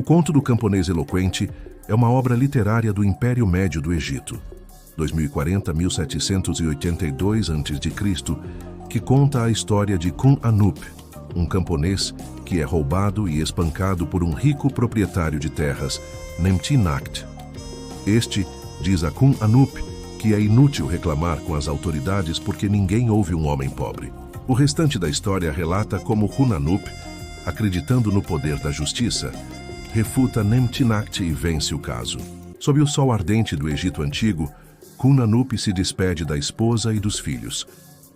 Conto do Camponês Eloquente é uma obra literária do Império Médio do Egito, 2040-1782 a.C., que conta a história de Kun-Anup, um camponês que é roubado e espancado por um rico proprietário de terras, Nemti-Nakht. Este diz a Kun-Anup que é inútil reclamar com as autoridades porque ninguém ouve um homem pobre. O restante da história relata como Kun-Anup, acreditando no poder da justiça, refuta Nemti-Nakht e vence o caso. Sob o sol ardente do Egito Antigo, Kun-Anup se despede da esposa e dos filhos.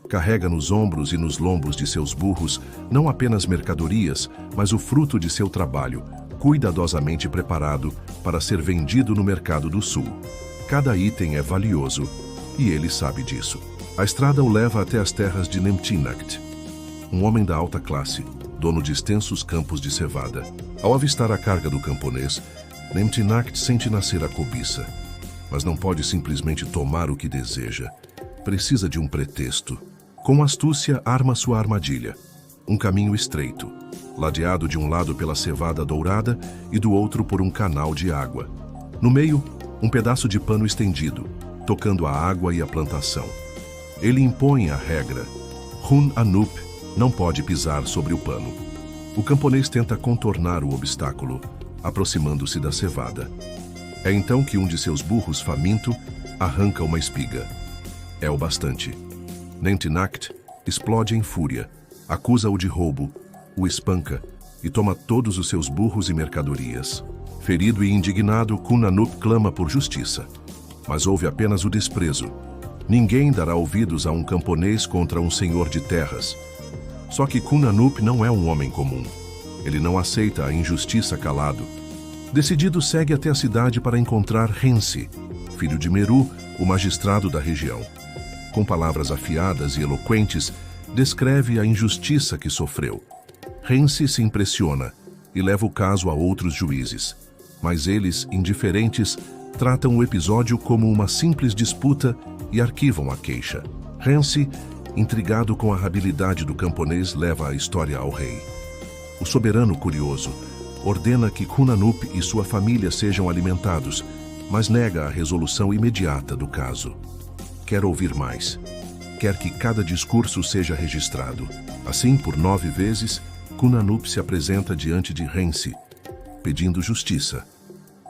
Carrega nos ombros e nos lombos de seus burros não apenas mercadorias, mas o fruto de seu trabalho, cuidadosamente preparado para ser vendido no mercado do sul. Cada item é valioso, e ele sabe disso. A estrada o leva até as terras de Nemti-Nakht, um homem da alta classe, dono de extensos campos de cevada. Ao avistar a carga do camponês, Nemti-Nakht sente nascer a cobiça, mas não pode simplesmente tomar o que deseja. Precisa de um pretexto. Com astúcia, arma sua armadilha. Um caminho estreito, ladeado de um lado pela cevada dourada e do outro por um canal de água. No meio, um pedaço de pano estendido, tocando a água e a plantação. Ele impõe a regra. Kun-Anup não pode pisar sobre o pano. O camponês tenta contornar o obstáculo, aproximando-se da cevada. É então que um de seus burros, faminto, arranca uma espiga. É o bastante. Nemti-Nakht explode em fúria, acusa-o de roubo, o espanca e toma todos os seus burros e mercadorias. Ferido e indignado, Kun-Anup clama por justiça, mas houve apenas o desprezo. Ninguém dará ouvidos a um camponês contra um senhor de terras. Só que Kun-Anup não é um homem comum. Ele não aceita a injustiça calado. Decidido, segue até a cidade para encontrar Hensi, filho de Meru, o magistrado da região. Com palavras afiadas e eloquentes, descreve a injustiça que sofreu. Hensi se impressiona e leva o caso a outros juízes, mas eles, indiferentes, tratam o episódio como uma simples disputa e arquivam a queixa. Hensi, intrigado com a habilidade do camponês, leva a história ao rei. O soberano, curioso, ordena que Kun-Anup e sua família sejam alimentados, mas nega a resolução imediata do caso. Quer ouvir mais. Quer que cada discurso seja registrado. Assim, por 9 vezes, Kun-Anup se apresenta diante de Hensi, pedindo justiça.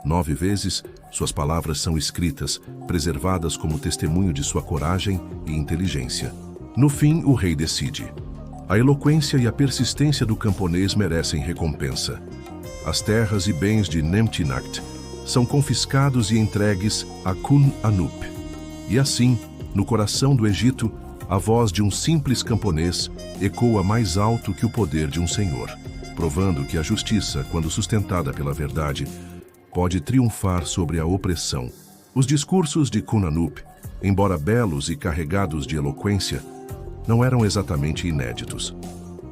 9 vezes, suas palavras são escritas, preservadas como testemunho de sua coragem e inteligência. No fim, o rei decide. A eloquência e a persistência do camponês merecem recompensa. As terras e bens de Nemti-Nakht são confiscados e entregues a Kun-Anup. E assim, no coração do Egito, a voz de um simples camponês ecoa mais alto que o poder de um senhor, provando que a justiça, quando sustentada pela verdade, pode triunfar sobre a opressão. Os discursos de Kun-Anup, embora belos e carregados de eloquência, não eram exatamente inéditos.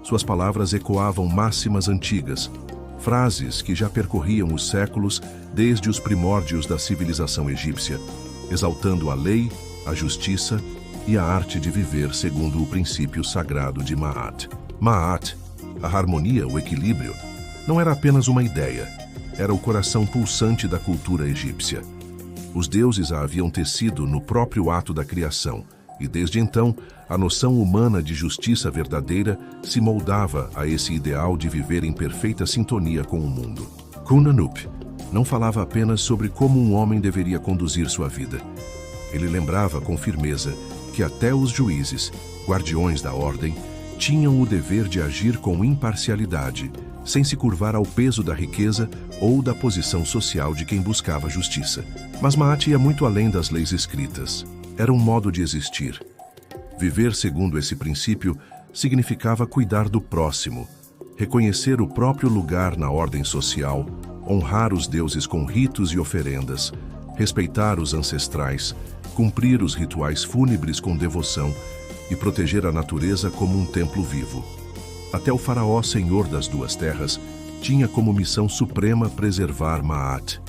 Suas palavras ecoavam máximas antigas, frases que já percorriam os séculos desde os primórdios da civilização egípcia, exaltando a lei, a justiça e a arte de viver segundo o princípio sagrado de Ma'at. Ma'at, a harmonia, o equilíbrio, não era apenas uma ideia, era o coração pulsante da cultura egípcia. Os deuses a haviam tecido no próprio ato da criação, e desde então, a noção humana de justiça verdadeira se moldava a esse ideal de viver em perfeita sintonia com o mundo. Kun-Anup não falava apenas sobre como um homem deveria conduzir sua vida. Ele lembrava com firmeza que até os juízes, guardiões da ordem, tinham o dever de agir com imparcialidade, sem se curvar ao peso da riqueza ou da posição social de quem buscava justiça. Mas Ma'at ia muito além das leis escritas. Era um modo de existir. Viver segundo esse princípio significava cuidar do próximo, reconhecer o próprio lugar na ordem social, honrar os deuses com ritos e oferendas, respeitar os ancestrais, cumprir os rituais fúnebres com devoção e proteger a natureza como um templo vivo. Até o faraó, senhor das duas terras, tinha como missão suprema preservar Ma'at.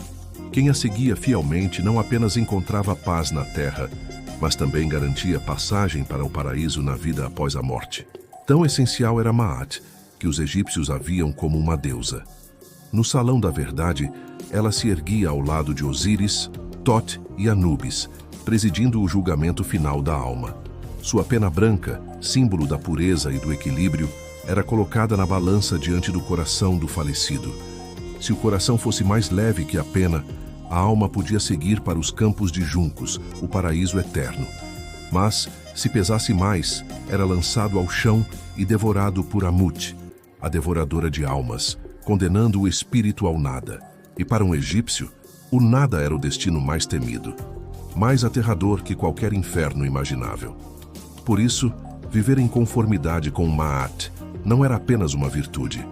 Quem a seguia fielmente não apenas encontrava paz na terra, mas também garantia passagem para o paraíso na vida após a morte. Tão essencial era Ma'at, que os egípcios a viam como uma deusa. No Salão da Verdade, ela se erguia ao lado de Osíris, Thoth e Anubis, presidindo o julgamento final da alma. Sua pena branca, símbolo da pureza e do equilíbrio, era colocada na balança diante do coração do falecido. Se o coração fosse mais leve que a pena, a alma podia seguir para os campos de juncos, o paraíso eterno. Mas, se pesasse mais, era lançado ao chão e devorado por Amut, a devoradora de almas, condenando o espírito ao nada. E para um egípcio, o nada era o destino mais temido, mais aterrador que qualquer inferno imaginável. Por isso, viver em conformidade com Ma'at não era apenas uma virtude,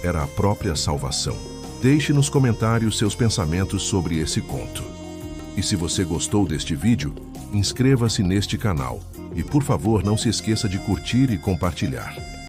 era a própria salvação. Deixe nos comentários seus pensamentos sobre esse conto. E se você gostou deste vídeo, inscreva-se neste canal e, por favor, não se esqueça de curtir e compartilhar.